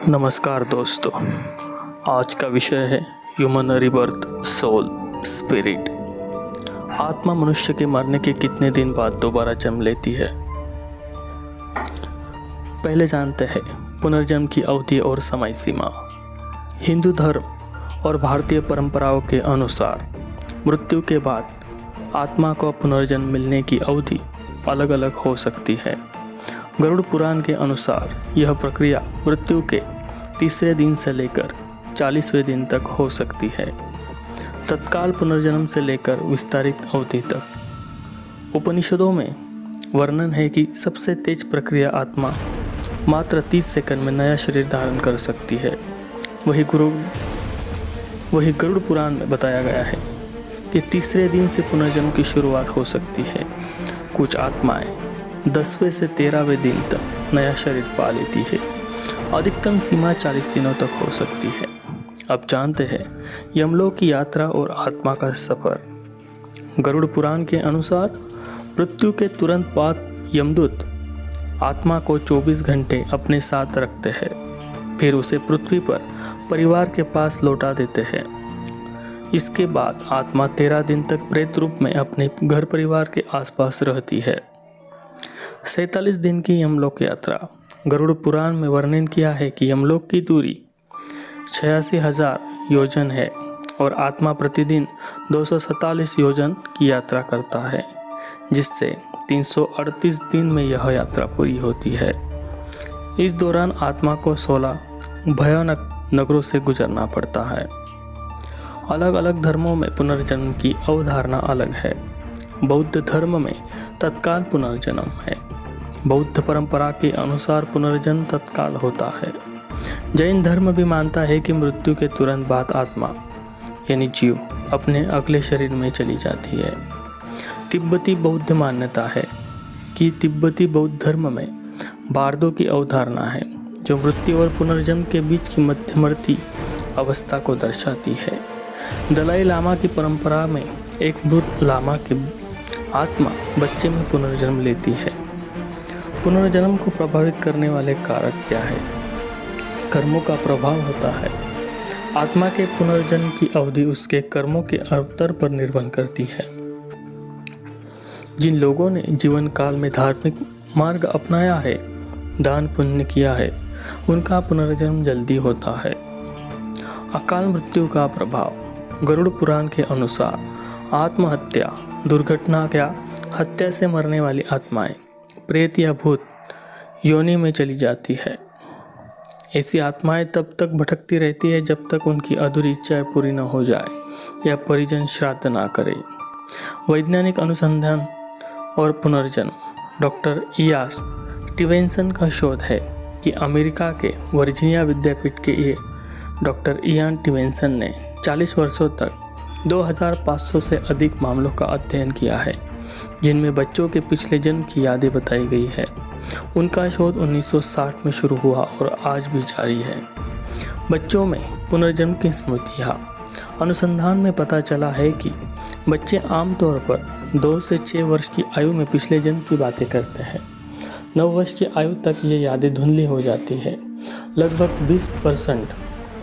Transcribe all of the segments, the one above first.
नमस्कार दोस्तों, आज का विषय है ह्यूमन रिबर्थ, सोल, स्पिरिट। आत्मा मनुष्य के मरने के कितने दिन बाद दोबारा जन्म लेती है। पहले जानते हैं पुनर्जन्म की अवधि और समय सीमा। हिंदू धर्म और भारतीय परंपराओं के अनुसार मृत्यु के बाद आत्मा को पुनर्जन्म मिलने की अवधि अलग अलग हो सकती है। गरुड़ पुराण के अनुसार यह प्रक्रिया मृत्यु के तीसरे दिन से लेकर 40वें दिन तक हो सकती है। तत्काल पुनर्जन्म से लेकर विस्तारित अवधि तक। उपनिषदों में वर्णन है कि सबसे तेज प्रक्रिया आत्मा मात्र 30 सेकंड में नया शरीर धारण कर सकती है। वही गरुड़ पुराण में बताया गया है कि तीसरे दिन से पुनर्जन्म की शुरुआत हो सकती है। कुछ आत्माएं 10वें से 13वें दिन तक नया शरीर पा लेती है। अधिकतम सीमा 40 दिनों तक हो सकती है। अब जानते हैं यमलोक की यात्रा और आत्मा का सफर। गरुड़ पुराण के अनुसार मृत्यु के तुरंत बाद यमदूत आत्मा को 24 घंटे अपने साथ रखते हैं, फिर उसे पृथ्वी पर परिवार के पास लौटा देते हैं। इसके बाद आत्मा 13 दिन तक प्रेत रूप में अपने घर परिवार के आसपास रहती है। 47 दिन की यमलोक यात्रा। गरुड़ पुराण में वर्णन किया है कि यमलोक की दूरी 86,000 योजन है और आत्मा प्रतिदिन 247 योजन की यात्रा करता है, जिससे 338 दिन में यह यात्रा पूरी होती है। इस दौरान आत्मा को 16 भयानक नगरों से गुजरना पड़ता है। अलग अलग धर्मों में पुनर्जन्म की अवधारणा अलग है। बौद्ध धर्म में तत्काल पुनर्जन्म है। बौद्ध परंपरा के अनुसार पुनर्जन्म तत्काल होता है। जैन धर्म भी मानता है कि मृत्यु के तुरंत बाद आत्मा यानी जीव अपने अगले शरीर में चली जाती है। तिब्बती बौद्ध मान्यता है कि तिब्बती बौद्ध धर्म में बार्दो की अवधारणा है, जो मृत्यु और पुनर्जन्म के बीच की मध्यवर्ती अवस्था को दर्शाती है। दलाई लामा की परंपरा में एक मृत लामा की आत्मा बच्चे में पुनर्जन्म लेती है। पुनर्जन्म को प्रभावित करने वाले कारक क्या है? कर्मों का प्रभाव होता है। आत्मा के पुनर्जन्म की अवधि उसके कर्मों के अवतर पर निर्भर करती है। जिन लोगों ने जीवन काल में धार्मिक मार्ग अपनाया है, दान पुण्य किया है, उनका पुनर्जन्म जल्दी होता है। अकाल मृत्यु का प्रभाव। गरुड़ पुराण के अनुसार आत्महत्या, दुर्घटना या हत्या से मरने वाली आत्माएं प्रेत या भूत योनि में चली जाती है। ऐसी आत्माएं तब तक भटकती रहती है जब तक उनकी अधूरी इच्छाएं पूरी न हो जाए या परिजन श्राद्ध ना करे। वैज्ञानिक अनुसंधान और पुनर्जन्म। डॉक्टर इयास स्टीवेंसन का शोध है कि अमेरिका के वर्जीनिया विद्यापीठ के ये डॉक्टर इयान स्टीवेंसन ने 40 वर्षों तक 2500 से अधिक मामलों का अध्ययन किया है, जिनमें बच्चों के पिछले जन्म की यादें बताई गई है। उनका शोध 1960 में शुरू हुआ और आज भी जारी है। बच्चों में पुनर्जन्म की स्मृतियाँ। अनुसंधान में पता चला है कि बच्चे आमतौर पर 2 से 6 वर्ष की आयु में पिछले जन्म की बातें करते हैं। 9 वर्ष की आयु तक ये यादें धुंधली हो जाती है। लगभग 20%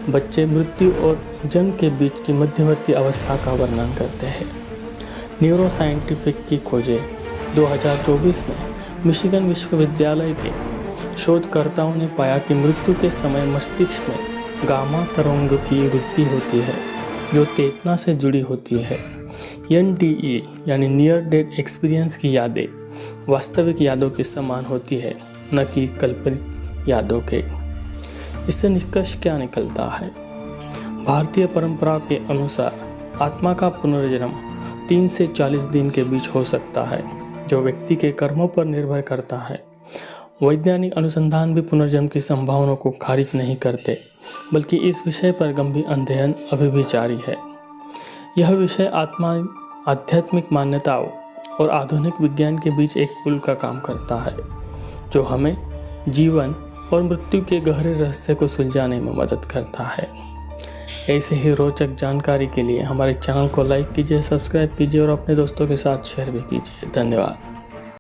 बच्चे मृत्यु और जन्म के बीच की मध्यवर्ती अवस्था का वर्णन करते हैं। न्यूरोसाइंटिफिक की खोजें। 2024 में मिशिगन विश्वविद्यालय के शोधकर्ताओं ने पाया कि मृत्यु के समय मस्तिष्क में गामा तरंग की वृद्धि होती है, जो चेतना से जुड़ी होती है। NDE यानी नियर डेथ एक्सपीरियंस की यादें वास्तविक यादों के समान होती है, न कि कल्पनित यादों के। इससे निष्कर्ष क्या निकलता है? भारतीय परंपरा के अनुसार आत्मा का पुनर्जन्म 3 से 40 दिन के बीच हो सकता है, जो व्यक्ति के कर्मों पर निर्भर करता है। वैज्ञानिक अनुसंधान भी पुनर्जन्म की संभावनाओं को खारिज नहीं करते, बल्कि इस विषय पर गंभीर अध्ययन अभी भी जारी है। यह विषय आत्मा, आध्यात्मिक मान्यताओं और आधुनिक विज्ञान के बीच एक पुल का काम करता है, जो हमें जीवन और मृत्यु के गहरे रहस्य को सुलझाने में मदद करता है। ऐसे ही रोचक जानकारी के लिए हमारे चैनल को लाइक कीजिए, सब्सक्राइब कीजिए और अपने दोस्तों के साथ शेयर भी कीजिए। धन्यवाद।